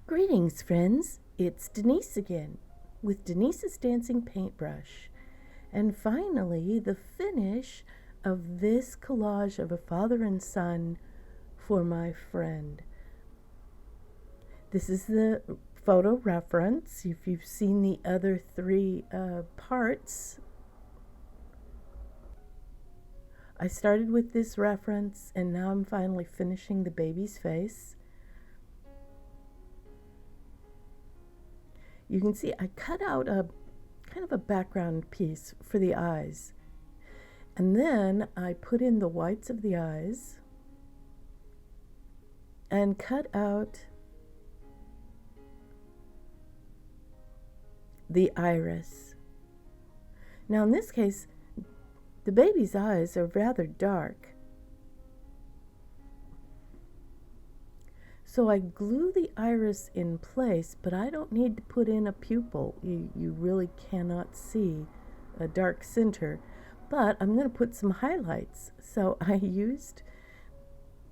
Greetings, friends. It's Denise again with Denise's Dancing Paintbrush. And finally, the finish of this collage of a father and son for my friend. This is the photo reference. If you've seen the other three parts, I started with this reference and now I'm finally finishing the baby's face. You can see I cut out a kind of a background piece for the eyes. And then I put in the whites of the eyes and cut out the iris. Now in this case, the baby's eyes are rather dark. So I glue the iris in place, but I don't need to put in a pupil. You really cannot see a dark center. But I'm going to put some highlights. So I used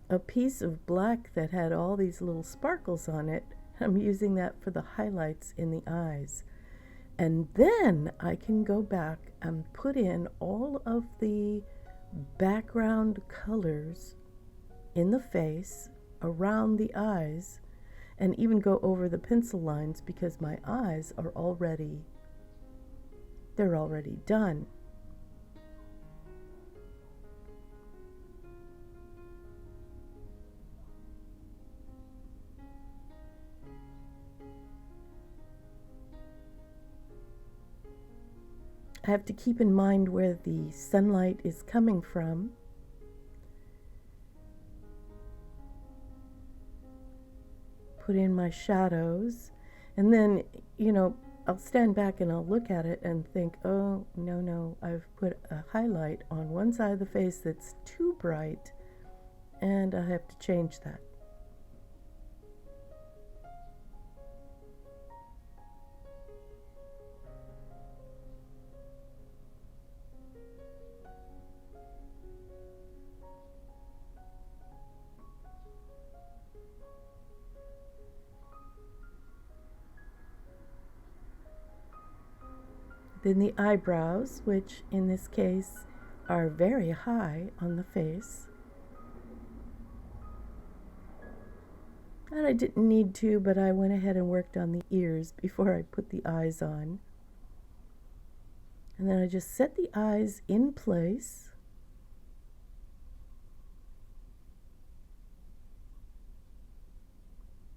a piece of black that had all these little sparkles on it. I'm using that for the highlights in the eyes. And then I can go back and put in all of the background colors in the face, around the eyes, and even go over the pencil lines because my eyes are already done. I have to keep in mind where the sunlight is coming from. Put in my shadows, and then, I'll stand back and I'll look at it and think, oh, no, I've put a highlight on one side of the face that's too bright, and I have to change that. Then the eyebrows, which in this case are very high on the face. And I didn't need to, but I went ahead and worked on the ears before I put the eyes on. And then I just set the eyes in place.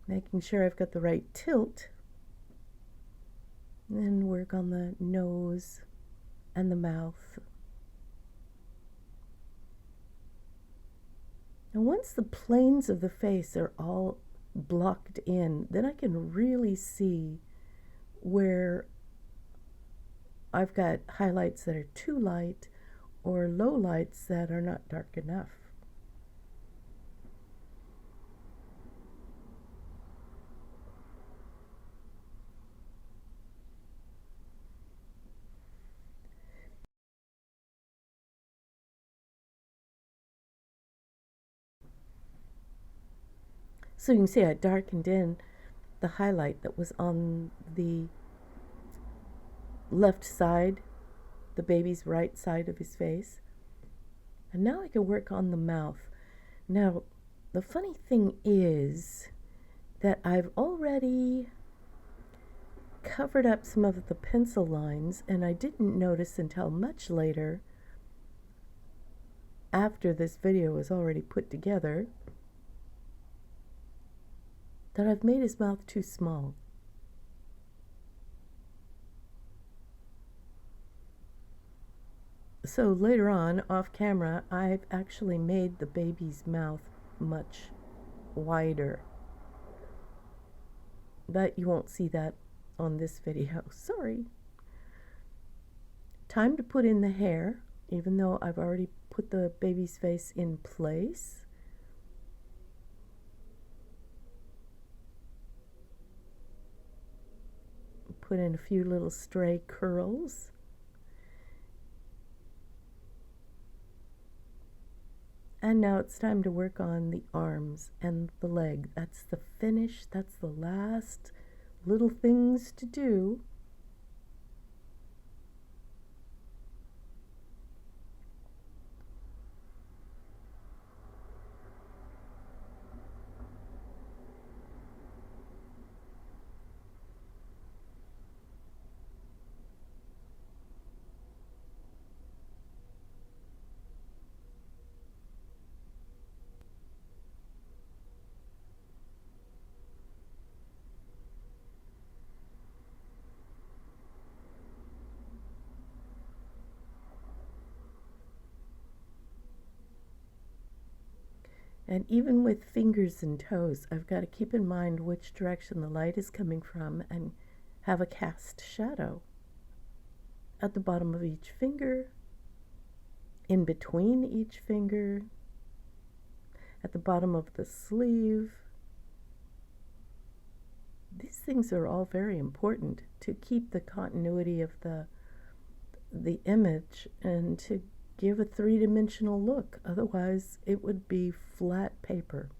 Making sure I've got the right tilt. And then work on the nose and the mouth. And once the planes of the face are all blocked in, then I can really see where I've got highlights that are too light or low lights that are not dark enough. So you can see I darkened in the highlight that was on the left side, the baby's right side of his face. And now I can work on the mouth. Now, the funny thing is that I've already covered up some of the pencil lines, and I didn't notice until much later, after this video was already put together, that I've made his mouth too small. So later on, off camera, I've actually made the baby's mouth much wider. But you won't see that on this video. Sorry. Time to put in the hair, even though I've already put the baby's face in place. Put in a few little stray curls. And now it's time to work on the arms and the leg. That's the finish. That's the last little things to do. And even with fingers and toes, I've got to keep in mind which direction the light is coming from and have a cast shadow at the bottom of each finger, in between each finger, at the bottom of the sleeve. These things are all very important to keep the continuity of the image and to give a three-dimensional look. Otherwise, it would be flat paper.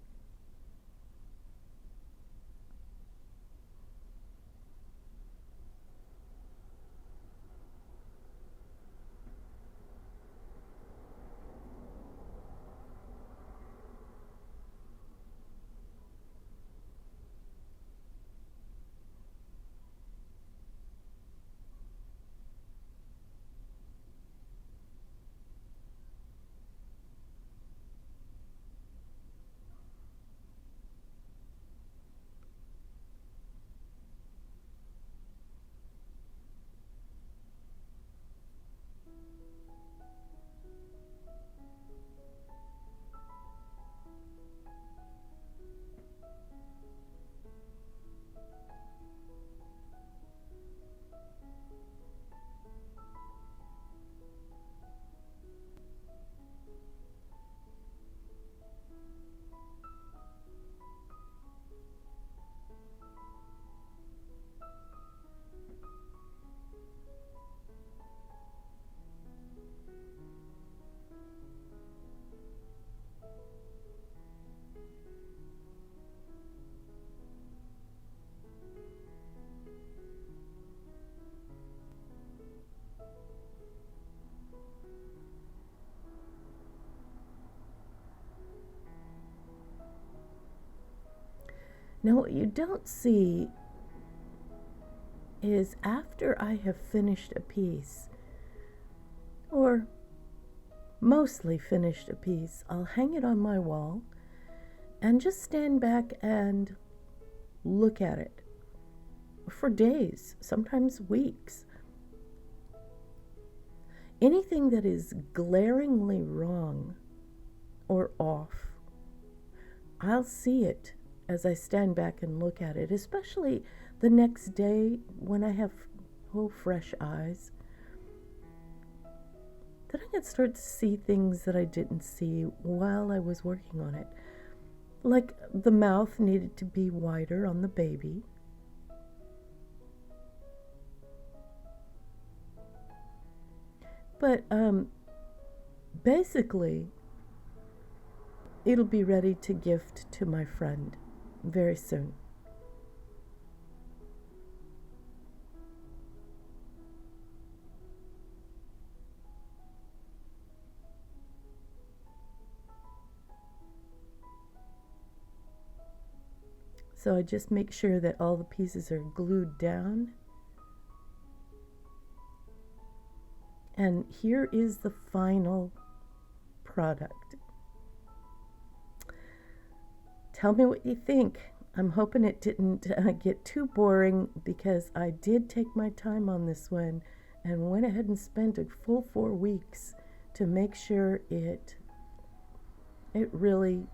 Now, what you don't see is after I have finished a piece, or mostly finished a piece, I'll hang it on my wall and just stand back and look at it for days, sometimes weeks. Anything that is glaringly wrong or off, I'll see it as I stand back and look at it, especially the next day when I have fresh eyes. Then I can start to see things that I didn't see while I was working on it. Like the mouth needed to be wider on the baby. But basically, it'll be ready to gift to my friend very soon. So I just make sure that all the pieces are glued down. And here is the final product. Tell me what you think. I'm hoping it didn't get too boring, because I did take my time on this one and went ahead and spent a full 4 weeks to make sure it really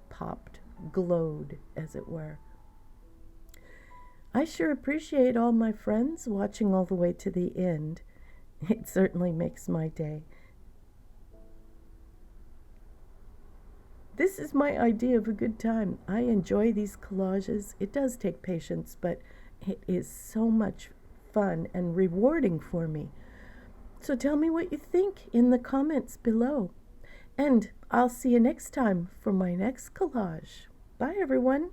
popped, glowed, as it were. I sure appreciate all my friends watching all the way to the end. It certainly makes my day. This is my idea of a good time. I enjoy these collages. It does take patience, but it is so much fun and rewarding for me. So tell me what you think in the comments below. And I'll see you next time for my next collage. Bye, everyone.